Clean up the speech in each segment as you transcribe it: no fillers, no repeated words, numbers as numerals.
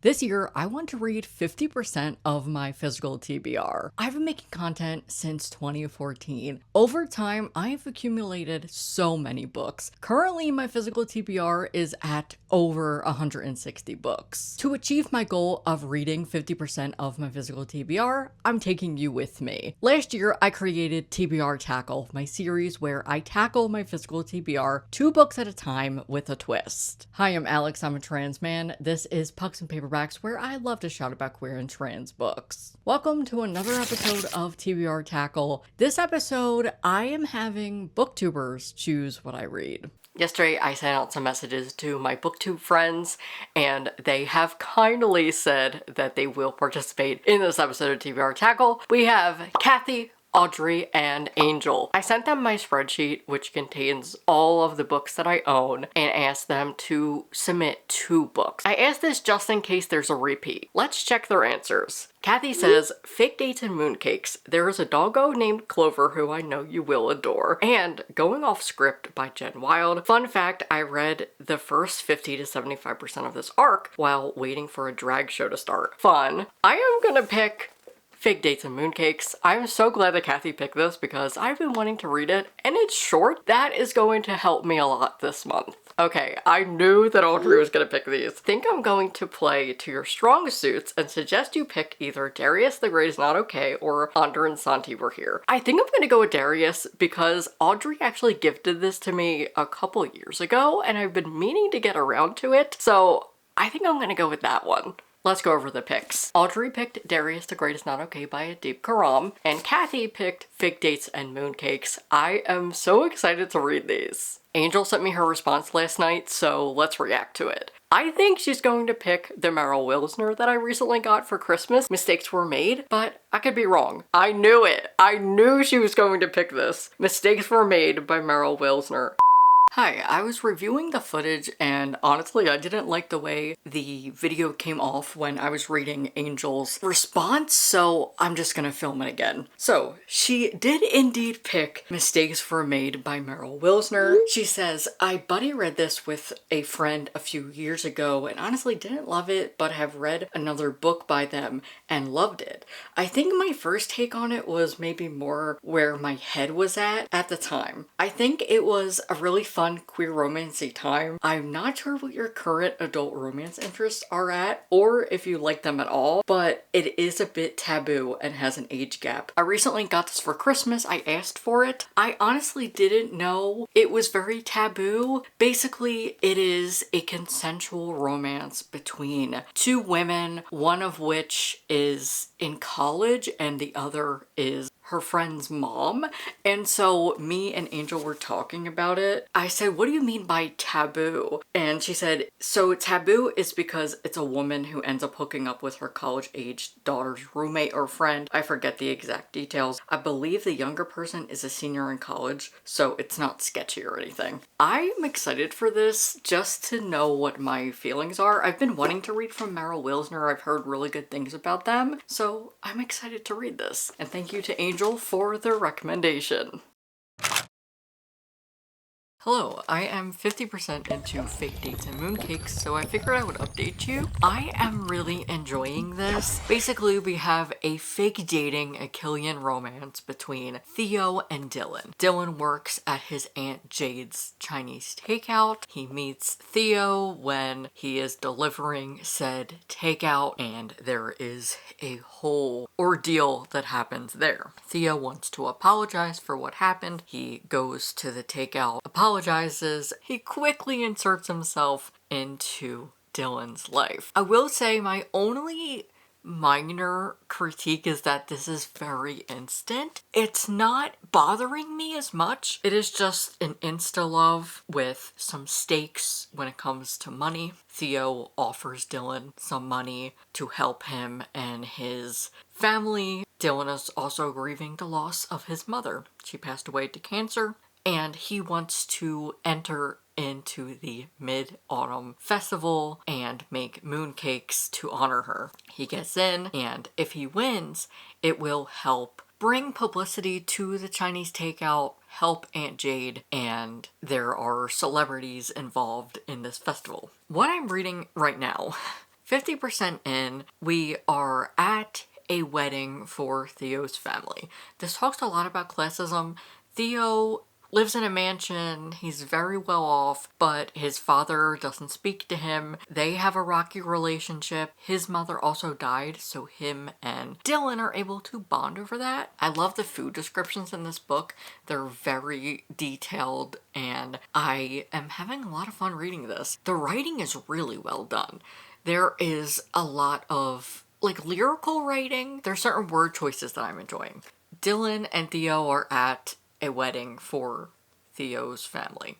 This year, I want to read 50% of my physical TBR. I've been making content since 2014. Over time, I've accumulated so many books. Currently, my physical TBR is at over 160 books. To achieve my goal of reading 50% of my physical TBR, I'm taking you with me. Last year, I created TBR Tackle, my series where I tackle my physical TBR 2 books at a time with a twist. Hi, I'm Alex, I'm a trans man. This is Pucksandpaperbacks, where I love to shout about queer and trans books. Welcome to another episode of TBR Tackle. This episode, I am having Booktubers choose what I read. Yesterday, I sent out some messages to my BookTube friends, and they have kindly said that they will participate in this episode of TBR Tackle. We have Kathy, Adri, and Angel. I sent them my spreadsheet, which contains all of the books that I own, and asked them to submit 2 books. I asked this just in case there's a repeat. Let's check their answers. Kathy says, Fake Dates and Mooncakes. There is a doggo named Clover who I know you will adore. And Going Off Script by Jen Wild. Fun fact, I read the first 50 to 75% of this arc while waiting for a drag show to start. Fun. I am gonna pick Fake Dates and Mooncakes. I'm so glad that Kathy picked this because I've been wanting to read it, and it's short. That is going to help me a lot this month. Okay, I knew that Adri was gonna pick these. I think I'm going to play to your strong suits and suggest you pick either Darius, The Great Is Not Okay, or Under and Santi Were Here. I think I'm gonna go with Darius because Adri actually gifted this to me a couple years ago, and I've been meaning to get around to it, so I think I'm gonna go with that one. Let's go over the picks. Adri picked Darius, The Great Is Not Okay by Adib Karam, and Kathy picked Fake Dates and Mooncakes. I am so excited to read these. Angel sent me her response last night, so let's react to it. I think she's going to pick the Meryl Wilsner that I recently got for Christmas, Mistakes Were Made, but I could be wrong. I knew it. I knew she was going to pick this. Mistakes Were Made by Meryl Wilsner. Hi, I was reviewing the footage and honestly I didn't like the way the video came off when I was reading Angel's response, so I'm just gonna film it again. So, she did indeed pick Mistakes Were Made by Meryl Wilsner. She says, I buddy read this with a friend a few years ago and honestly didn't love it, but have read another book by them and loved it. I think my first take on it was maybe more where my head was at the time. I think it was a really fun queer romancy time. I'm not sure what your current adult romance interests are at, or if you like them at all, but it is a bit taboo and has an age gap. I recently got this for Christmas. I asked for it. I honestly didn't know it was very taboo. Basically, it is a consensual romance between 2 women, one of which is in college and the other is her friend's mom. And so me and Angel were talking about it. I said, what do you mean by taboo? And she said, so taboo is because it's a woman who ends up hooking up with her college-aged daughter's roommate or friend. I forget the exact details. I believe the younger person is a senior in college, so it's not sketchy or anything. I'm excited for this just to know what my feelings are. I've been wanting to read from Meryl Wilsner. I've heard really good things about them, so I'm excited to read this. And thank you to Angel for the recommendation. Hello, I am 50% into Fake Dates and Mooncakes, so I figured I would update you. I am really enjoying this. Basically, we have a fake dating Achillean romance between Theo and Dylan. Dylan works at his Aunt Jade's Chinese takeout. He meets Theo when he is delivering said takeout, and there is a whole ordeal that happens there. Theo wants to apologize for what happened. He goes to the takeout, apologizes. He quickly inserts himself into Dylan's life. I will say my only minor critique is that this is very instant. It's not bothering me as much. It is just an insta-love with some stakes when it comes to money. Theo offers Dylan some money to help him and his family. Dylan is also grieving the loss of his mother. She passed away to cancer, and he wants to enter into the Mid-Autumn Festival and make mooncakes to honor her. He gets in, and if he wins, it will help bring publicity to the Chinese takeout, help Aunt Jade, and there are celebrities involved in this festival. What I'm reading right now, 50% in, we are at a wedding for Theo's family. This talks a lot about classism. Theo lives in a mansion, he's very well off, but his father doesn't speak to him. They have a rocky relationship. His mother also died, so him and Dylan are able to bond over that. I love the food descriptions in this book. They're very detailed, and I am having a lot of fun reading this. The writing is really well done. There is a lot of like lyrical writing. There's certain word choices that I'm enjoying. Dylan and Theo are at a wedding for Theo's family.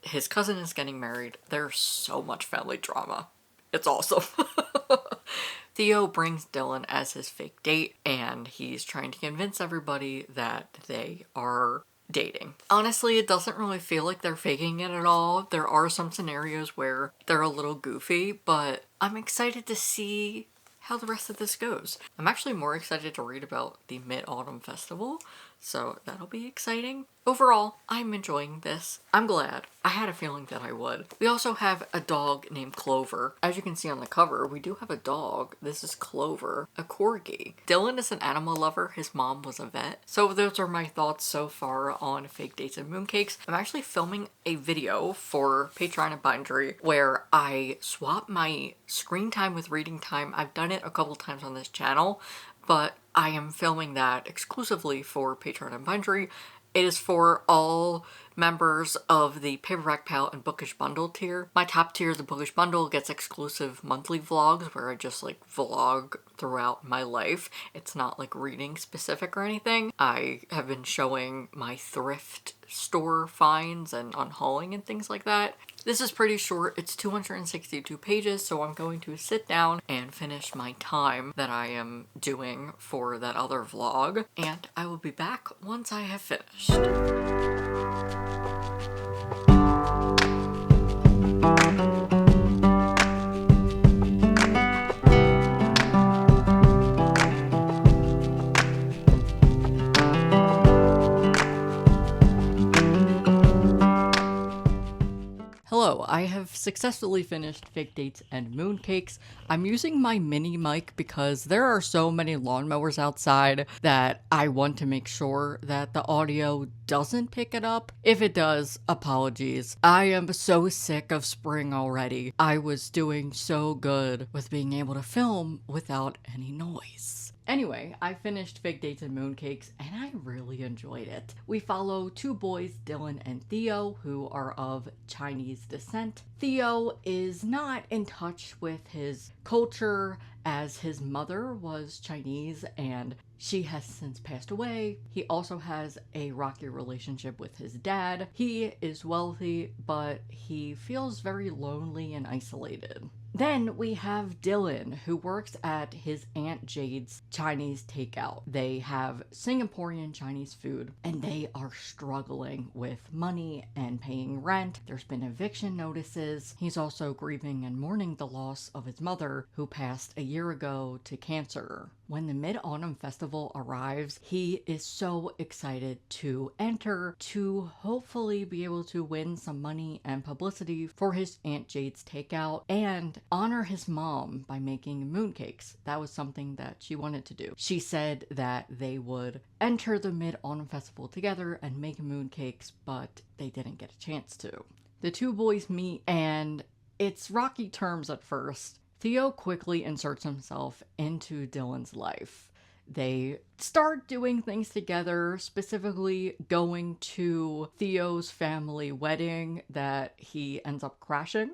His cousin is getting married. There's so much family drama. It's awesome. Theo brings Dylan as his fake date, and he's trying to convince everybody that they are dating. Honestly, it doesn't really feel like they're faking it at all. There are some scenarios where they're a little goofy, but I'm excited to see how the rest of this goes. I'm actually more excited to read about the Mid-Autumn Festival, so that'll be exciting. Overall, I'm enjoying this. I'm glad. I had a feeling that I would. We also have a dog named Clover. As you can see on the cover, we do have a dog. This is Clover, a corgi. Dylan is an animal lover. His mom was a vet. So those are my thoughts so far on Fake Dates and Mooncakes. I'm actually filming a video for Patreon and Bindery where I swap my screen time with reading time. I've done it a couple times on this channel, but I am filming that exclusively for Patreon and Bindery. It is for all members of the Paperback Pal and Bookish Bundle tier. My top tier, the Bookish Bundle, gets exclusive monthly vlogs where I just like vlog throughout my life. It's not like reading specific or anything. I have been showing my thrift store finds and unhauling and things like that. This is pretty short. It's 262 pages, so I'm going to sit down and finish my time that I am doing for that other vlog, and I will be back once I have finished. Hello, I have successfully finished Fake Dates and Mooncakes. I'm using my mini mic because there are so many lawnmowers outside that I want to make sure that the audio doesn't pick it up. If it does, apologies. I am so sick of spring already. I was doing so good with being able to film without any noise. Anyway, I finished Fake Dates and Mooncakes, and I really enjoyed it. We follow two boys, Dylan and Theo, who are of Chinese descent. Theo is not in touch with his culture as his mother was Chinese and she has since passed away. He also has a rocky relationship with his dad. He is wealthy, but he feels very lonely and isolated. Then we have Dylan, who works at his Aunt Jade's Chinese takeout. They have Singaporean Chinese food, and they are struggling with money and paying rent. There's been eviction notices. He's also grieving and mourning the loss of his mother, who passed a year ago to cancer. When the Mid-Autumn Festival arrives, he is so excited to enter to hopefully be able to win some money and publicity for his Aunt Jade's takeout and honor his mom by making mooncakes. That was something that she wanted to do. She said that they would enter the Mid-Autumn Festival together and make mooncakes, but they didn't get a chance to. The two boys meet and it's rocky terms at first. Theo quickly inserts himself into Dylan's life. They start doing things together, specifically going to Theo's family wedding that he ends up crashing.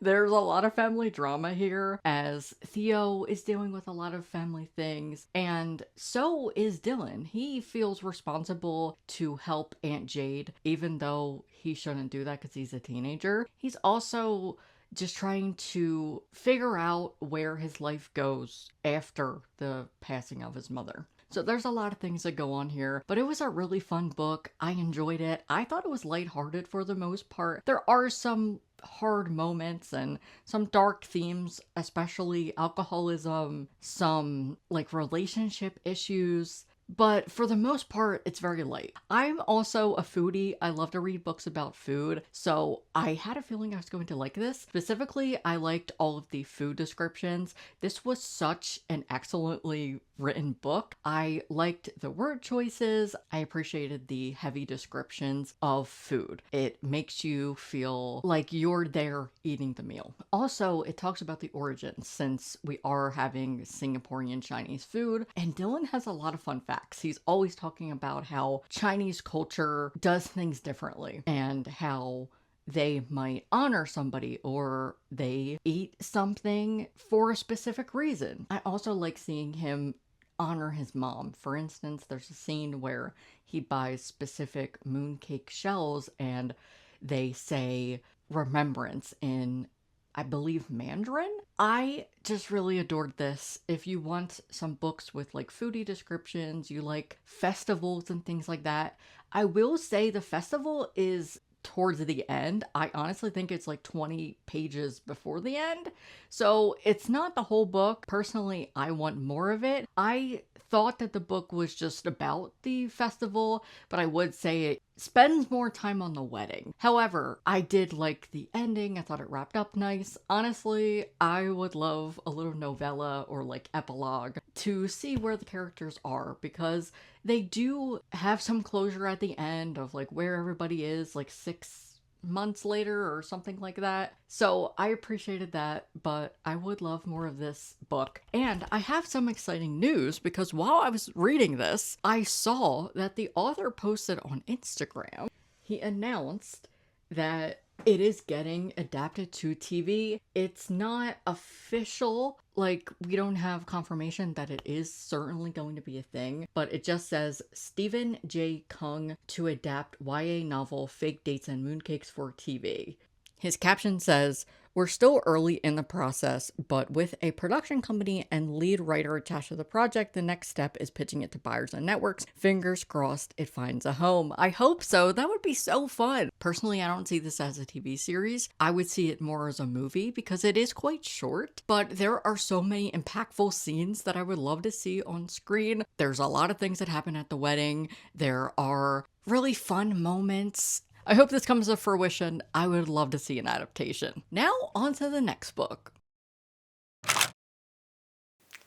There's a lot of family drama here as Theo is dealing with a lot of family things, and so is Dylan. He feels responsible to help Aunt Jade, even though he shouldn't do that because he's a teenager. He's also just trying to figure out where his life goes after the passing of his mother. So there's a lot of things that go on here, but it was a really fun book. I enjoyed it. I thought it was lighthearted for the most part. There are some hard moments and some dark themes, especially alcoholism, some like relationship issues. but for the most part, it's very light. I'm also a foodie. I love to read books about food, so I had a feeling I was going to like this. Specifically, I liked all of the food descriptions. This was such an excellently written book. I liked the word choices. I appreciated the heavy descriptions of food. It makes you feel like you're there eating the meal. Also, it talks about the origins since we are having Singaporean Chinese food, and Dylan has a lot of fun facts. He's always talking about how Chinese culture does things differently and how they might honor somebody or they eat something for a specific reason. I also like seeing him honor his mom. For instance, there's a scene where he buys specific mooncake shells and they say remembrance in, I believe, Mandarin. I just really adored this. If you want some books with like foodie descriptions, you like festivals and things like that, I will say the festival is towards the end. I honestly think it's like 20 pages before the end. So it's not the whole book. Personally, I want more of it. I thought that the book was just about the festival, but I would say it spends more time on the wedding. However, I did like the ending. I thought it wrapped up nice. Honestly, I would love a little novella or like epilogue to see where the characters are, because they do have some closure at the end of like where everybody is like 6 months later or something like that. So I appreciated that, but I would love more of this book. And I have some exciting news because while I was reading this, I saw that the author posted on Instagram. He announced that it is getting adapted to TV. It's not official, like, we don't have confirmation that it is certainly going to be a thing, but it just says Stephen J. Kung to adapt YA novel Fake Dates and Mooncakes for TV. His caption says, "We're still early in the process, but with a production company and lead writer attached to the project, the next step is pitching it to buyers and networks. Fingers crossed it finds a home." I hope so. That would be so fun. Personally, I don't see this as a TV series. I would see it more as a movie because it is quite short, but there are so many impactful scenes that I would love to see on screen. There's a lot of things that happen at the wedding. There are really fun moments. I hope this comes to fruition. I would love to see an adaptation. Now, on to the next book.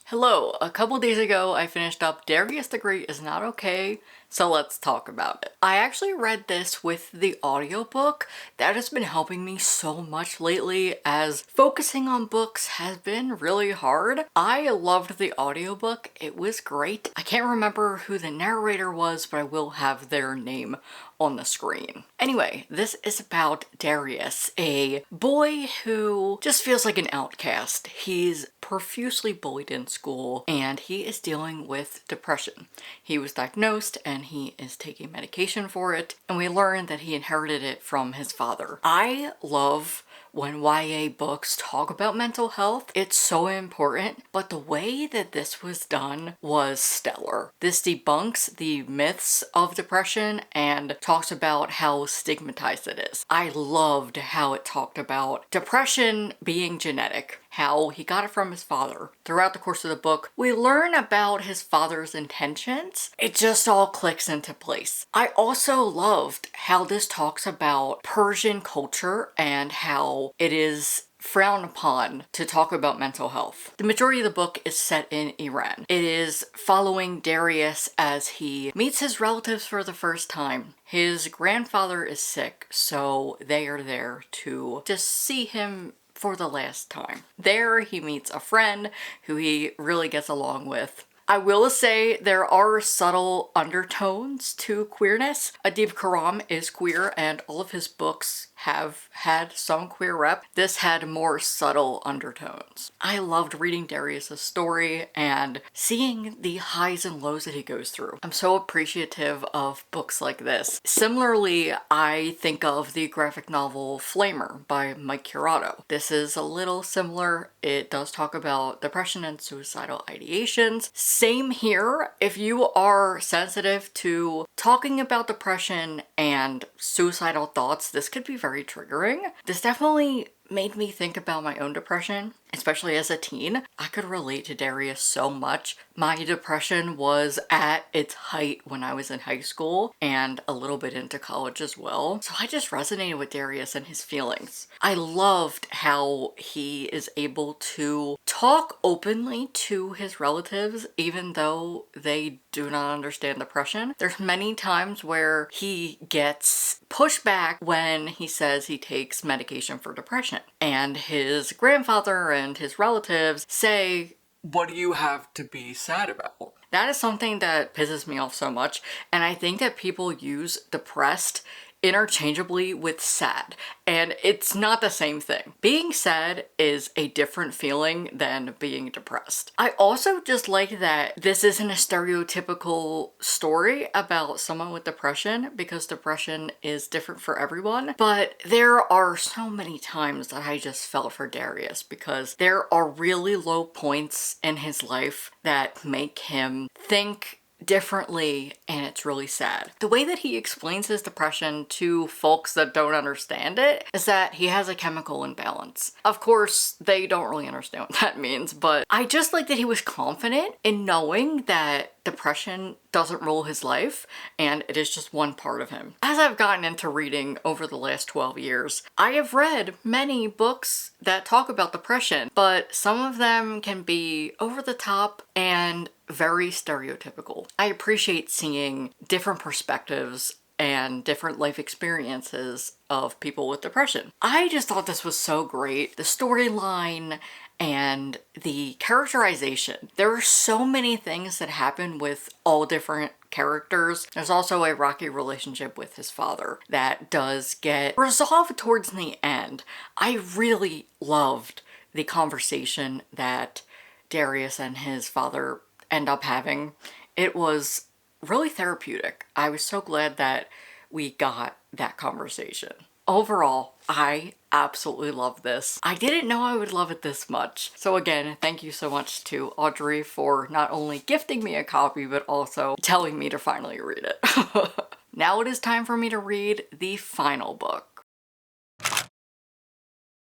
Hello, a couple days ago I finished up Darius the Great Is Not Okay, so let's talk about it. I actually read this with the audiobook. That has been helping me so much lately as focusing on books has been really hard. I loved the audiobook. It was great. I can't remember who the narrator was, but I will have their name on the screen. Anyway, this is about Darius, a boy who just feels like an outcast. He's profusely bullied in school and he is dealing with depression. He was diagnosed and he is taking medication for it, and we learn that he inherited it from his father. I love when YA books talk about mental health. It's so important, but the way that this was done was stellar. This debunks the myths of depression and talks about how stigmatized it is. I loved how it talked about depression being genetic, how he got it from his father. Throughout the course of the book, we learn about his father's intentions. It just all clicks into place. I also loved how this talks about Persian culture and how it is frowned upon to talk about mental health. The majority of the book is set in Iran. It is following Darius as he meets his relatives for the first time. His grandfather is sick, so they are there to just see him for the last time. There he meets a friend who he really gets along with. I will say there are subtle undertones to queerness. Adib Karam is queer and all of his books have had some queer rep. This had more subtle undertones. I loved reading Darius's story and seeing the highs and lows that he goes through. I'm so appreciative of books like this. Similarly, I think of the graphic novel Flamer by Mike Curato. This is a little similar. It does talk about depression and suicidal ideations. Same here. If you are sensitive to talking about depression and suicidal thoughts, this could be very triggering. This definitely made me think about my own depression especially as a teen. I could relate to Darius so much. My depression was at its height when I was in high school and a little bit into college as well. So I just resonated with Darius and his feelings. I loved how he is able to talk openly to his relatives even though they do not understand depression. There's many times where he gets pushback when he says he takes medication for depression, and his grandfather and his relatives say, "What do you have to be sad about?" That is something that pisses me off so much, and I think that people use depressed interchangeably with sad, and it's not the same thing. Being sad is a different feeling than being depressed. I also just like that this isn't a stereotypical story about someone with depression, because depression is different for everyone, but there are so many times that I just felt for Darius, because there are really low points in his life that make him think differently, and it's really sad. The way that he explains his depression to folks that don't understand it is that he has a chemical imbalance. Of course, they don't really understand what that means, but I just like that he was confident in knowing that depression doesn't rule his life and it is just one part of him. As I've gotten into reading over the last 12 years, I have read many books that talk about depression, but some of them can be over the top and very stereotypical. I appreciate seeing different perspectives and different life experiences of people with depression. I just thought this was so great. The storyline and the characterization. There are so many things that happen with all different characters. There's also a rocky relationship with his father that does get resolved towards the end. I really loved the conversation that Darius and his father end up having. It was really therapeutic. I was so glad that we got that conversation. Overall, I absolutely love this. I didn't know I would love it this much. So again, thank you so much to Adri for not only gifting me a copy, but also telling me to finally read it. Now it is time for me to read the final book.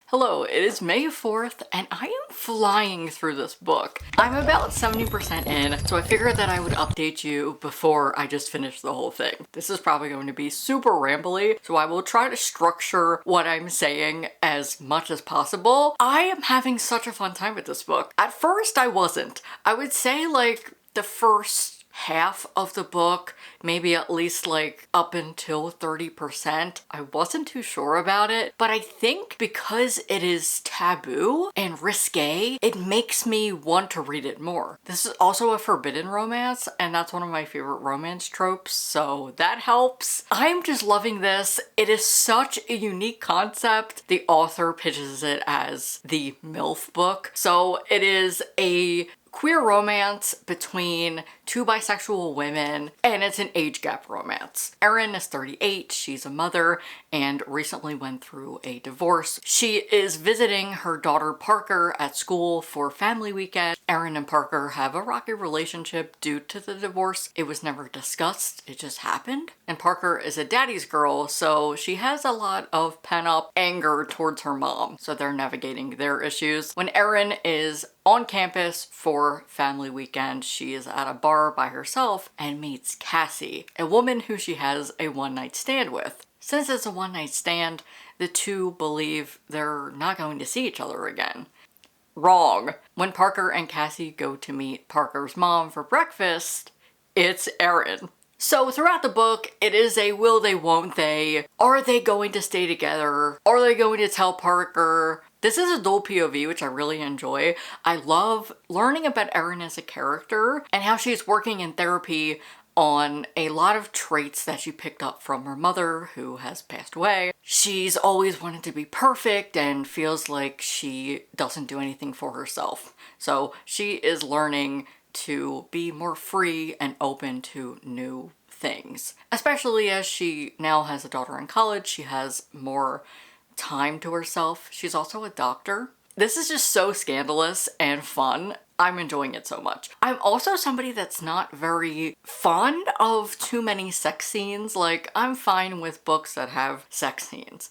Hello, it is May 4th, and I am flying through this book. I'm about 70% in, so I figured that I would update you before I just finish the whole thing. This is probably going to be super rambly, so I will try to structure what I'm saying as much as possible. I am having such a fun time with this book. At first, I wasn't. I would say like the first half of the book, maybe at least like up until 30%. I wasn't too sure about it, but I think because it is taboo and risque, it makes me want to read it more. This is also a forbidden romance, and that's one of my favorite romance tropes, so that helps. I'm just loving this. It is such a unique concept. The author pitches it as the MILF book. So it is a queer romance between two bisexual women, and it's an age gap romance. Erin is 38, she's a mother, and recently went through a divorce. She is visiting her daughter Parker at school for family weekend. Erin and Parker have a rocky relationship due to the divorce. It was never discussed, it just happened. And Parker is a daddy's girl, so she has a lot of pent-up anger towards her mom, so they're navigating their issues. When Erin is on campus for family weekend, she is at a bar by herself and meets Cassie, a woman who she has a one-night stand with. Since it's a one-night stand, the two believe they're not going to see each other again. Wrong. When Parker and Cassie go to meet Parker's mom for breakfast, it's Erin. So throughout the book, it is a will they, won't they? Are they going to stay together? Are they going to tell Parker? This is a dual POV, which I really enjoy. I love learning about Erin as a character and how she's working in therapy on a lot of traits that she picked up from her mother, who has passed away. She's always wanted to be perfect and feels like she doesn't do anything for herself. So she is learning to be more free and open to new things. Especially as she now has a daughter in college, she has more time to herself. She's also a doctor. This is just so scandalous and fun. I'm enjoying it so much. I'm also somebody that's not very fond of too many sex scenes. Like, I'm fine with books that have sex scenes,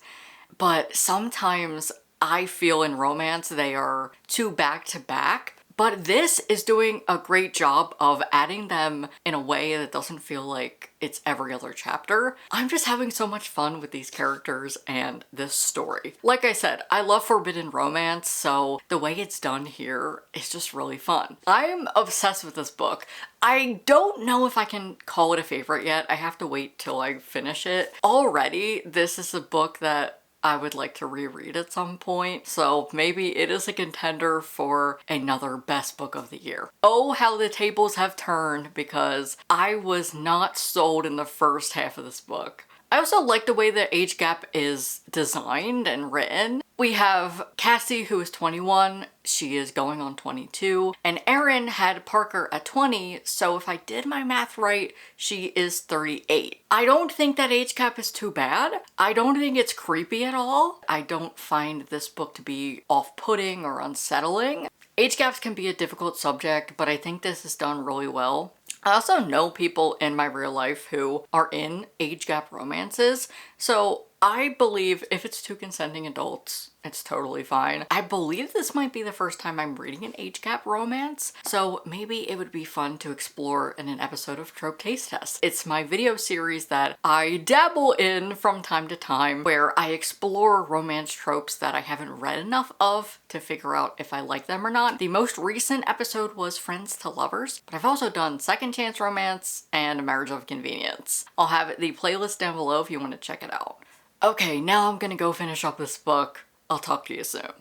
but sometimes I feel in romance they are too back to back. But this is doing a great job of adding them in a way that doesn't feel like it's every other chapter. I'm just having so much fun with these characters and this story. Like I said, I love forbidden romance, so the way it's done here is just really fun. I'm obsessed with this book. I don't know if I can call it a favorite yet. I have to wait till I finish it. Already, this is a book that I would like to reread at some point, so maybe it is a contender for another best book of the year. Oh, how the tables have turned, because I was not sold in the first half of this book. I also like the way the age gap is designed and written. We have Cassie, who is 21, she is going on 22, and Erin had Parker at 20, so if I did my math right, she is 38. I don't think that age gap is too bad. I don't think it's creepy at all. I don't find this book to be off-putting or unsettling. Age gaps can be a difficult subject, but I think this is done really well. I also know people in my real life who are in age gap romances, so I believe if it's two consenting adults, it's totally fine. I believe this might be the first time I'm reading an age gap romance, so maybe it would be fun to explore in an episode of Trope Taste Test. It's my video series that I dabble in from time to time, where I explore romance tropes that I haven't read enough of to figure out if I like them or not. The most recent episode was Friends to Lovers, but I've also done Second Chance Romance and Marriage of Convenience. I'll have the playlist down below if you want to check it out. Okay, now I'm gonna go finish up this book. I'll talk to you soon.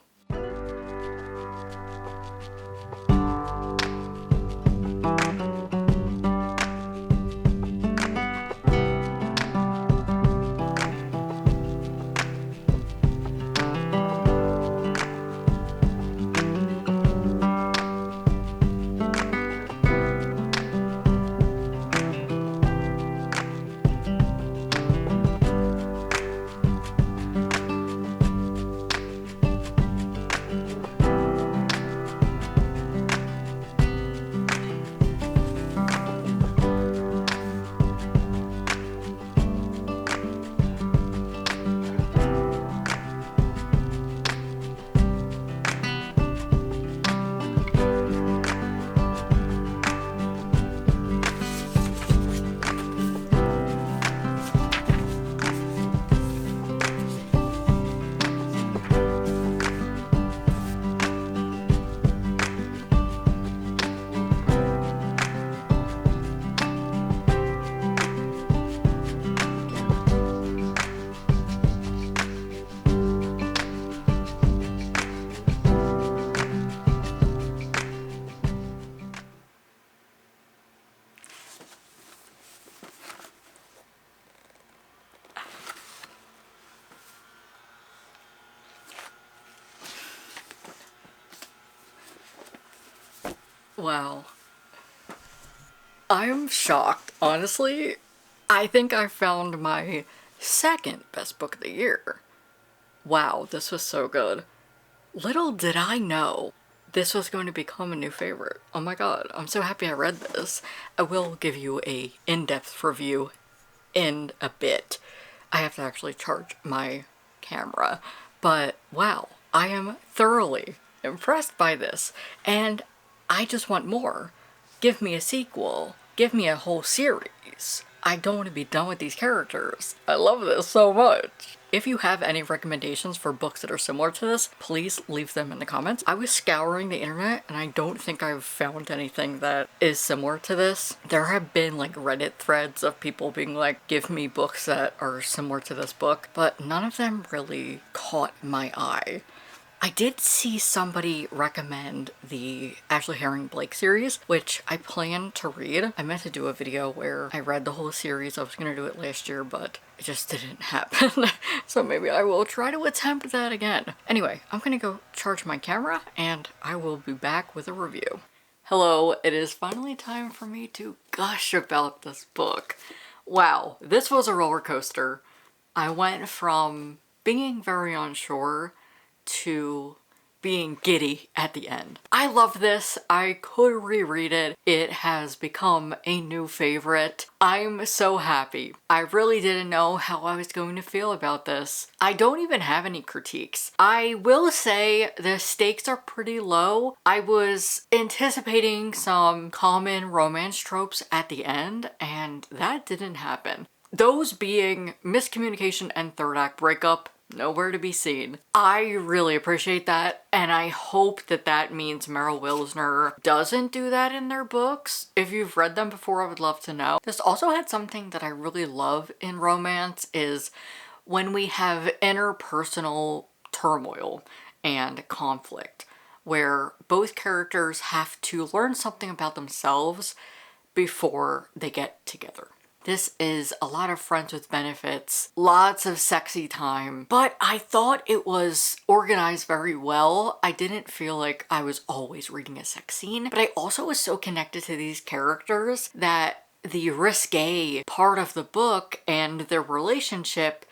Wow. I'm shocked, honestly. I think I found my second best book of the year. Wow, this was so good. Little did I know this was going to become a new favorite. Oh my god, I'm so happy I read this. I will give you a in-depth review in a bit. I have to actually charge my camera. But wow, I am thoroughly impressed by this, and I just want more. Give me a sequel. Give me a whole series. I don't want to be done with these characters. I love this so much. If you have any recommendations for books that are similar to this, please leave them in the comments. I was scouring the internet and I don't think I've found anything that is similar to this. There have been like Reddit threads of people being like, give me books that are similar to this book, but none of them really caught my eye. I did see somebody recommend the Ashley Herring Blake series, which I plan to read. I meant to do a video where I read the whole series. I was gonna do it last year, but it just didn't happen. So maybe I will try to attempt that again. Anyway, I'm gonna go charge my camera and I will be back with a review. Hello, it is finally time for me to gush about this book. Wow, this was a roller coaster. I went from being very unsure to being giddy at the end. I love this. I could reread it. It has become a new favorite. I'm so happy. I really didn't know how I was going to feel about this. I don't even have any critiques. I will say the stakes are pretty low. I was anticipating some common romance tropes at the end, and that didn't happen. Those being miscommunication and third act breakup, nowhere to be seen. I really appreciate that, and I hope that that means Meryl Wilsner doesn't do that in their books. If you've read them before, I would love to know. This also had something that I really love in romance is when we have interpersonal turmoil and conflict, where both characters have to learn something about themselves before they get together. This is a lot of friends with benefits, lots of sexy time, but I thought it was organized very well. I didn't feel like I was always reading a sex scene, but I also was so connected to these characters that the risque part of the book and their relationship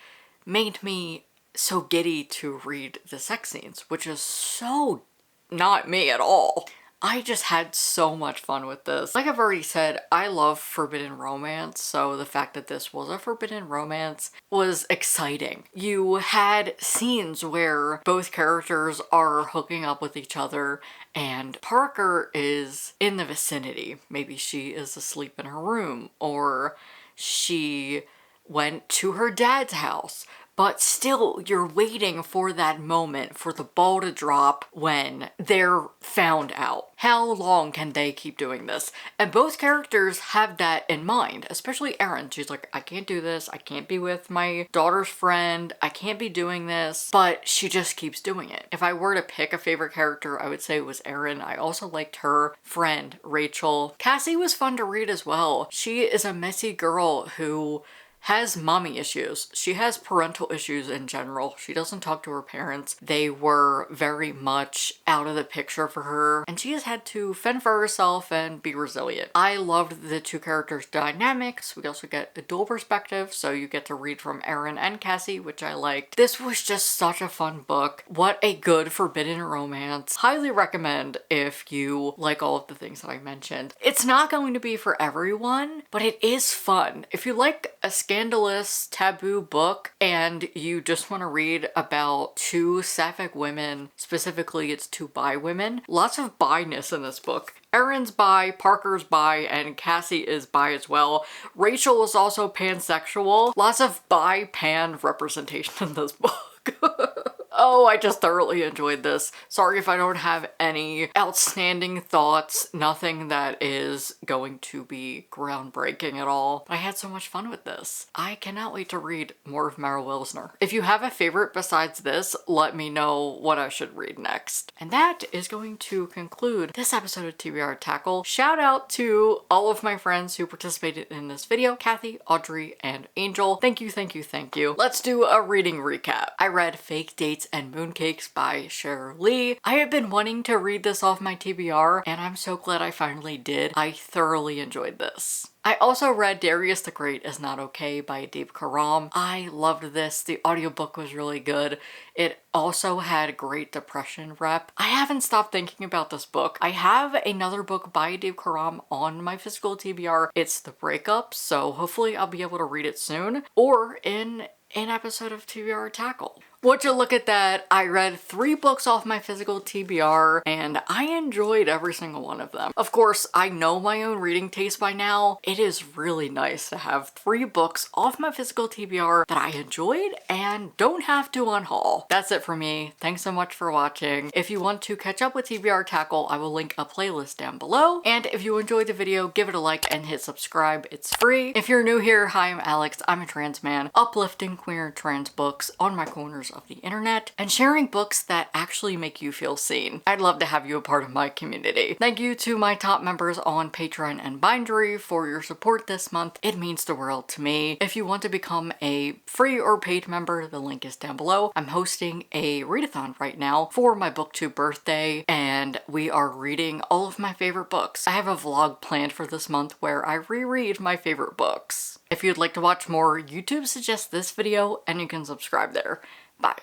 made me so giddy to read the sex scenes, which is so not me at all. I just had so much fun with this. Like I've already said, I love forbidden romance, so the fact that this was a forbidden romance was exciting. You had scenes where both characters are hooking up with each other and Parker is in the vicinity. Maybe she is asleep in her room, or she went to her dad's house. But still, you're waiting for that moment for the ball to drop when they're found out. How long can they keep doing this? And both characters have that in mind, especially Erin. She's like, I can't do this. I can't be with my daughter's friend. I can't be doing this. But she just keeps doing it. If I were to pick a favorite character, I would say it was Erin. I also liked her friend, Rachel. Cassie was fun to read as well. She is a messy girl who has mommy issues. She has parental issues in general. She doesn't talk to her parents. They were very much out of the picture for her, and she has had to fend for herself and be resilient. I loved the two characters' dynamics. We also get a dual perspective, so you get to read from Erin and Cassie, which I liked. This was just such a fun book. What a good forbidden romance. Highly recommend if you like all of the things that I mentioned. It's not going to be for everyone, but it is fun. If you like a scandalous taboo book and you just want to read about two sapphic women, specifically it's two bi women, lots of bi-ness in this book. Erin's bi, Parker's bi, and Cassie is bi as well. Rachel is also pansexual. Lots of bi-pan representation in this book. Oh, I just thoroughly enjoyed this. Sorry if I don't have any outstanding thoughts, nothing that is going to be groundbreaking at all. But I had so much fun with this. I cannot wait to read more of Meryl Wilsner. If you have a favorite besides this, let me know what I should read next. And that is going to conclude this episode of TBR Tackle. Shout out to all of my friends who participated in this video, Kathy, Audrey, and Angel. Thank you, thank you, thank you. Let's do a reading recap. I read Fake Dates and Mooncakes by Sher Lee. I have been wanting to read this off my TBR, and I'm so glad I finally did. I thoroughly enjoyed this. I also read Darius the Great is Not Okay by Adib Karam. I loved this. The audiobook was really good. It also had great depression rep. I haven't stopped thinking about this book. I have another book by Adib Karam on my physical TBR. It's The Breakup, so hopefully I'll be able to read it soon or in an episode of TBR Tackle. Would you look at that? I read 3 books off my physical TBR and I enjoyed every single one of them. Of course, I know my own reading taste by now. It is really nice to have 3 books off my physical TBR that I enjoyed and don't have to unhaul. That's it for me. Thanks so much for watching. If you want to catch up with TBR Tackle, I will link a playlist down below. And if you enjoyed the video, give it a like and hit subscribe. It's free. If you're new here, hi, I'm Alex. I'm a trans man, uplifting queer trans books on my corners of the internet and sharing books that actually make you feel seen. I'd love to have you a part of my community. Thank you to my top members on Patreon and Bindery for your support this month. It means the world to me. If you want to become a free or paid member, the link is down below. I'm hosting a readathon right now for my BookTube birthday, and we are reading all of my favorite books. I have a vlog planned for this month where I reread my favorite books. If you'd like to watch more, YouTube suggests this video and you can subscribe there. Bye.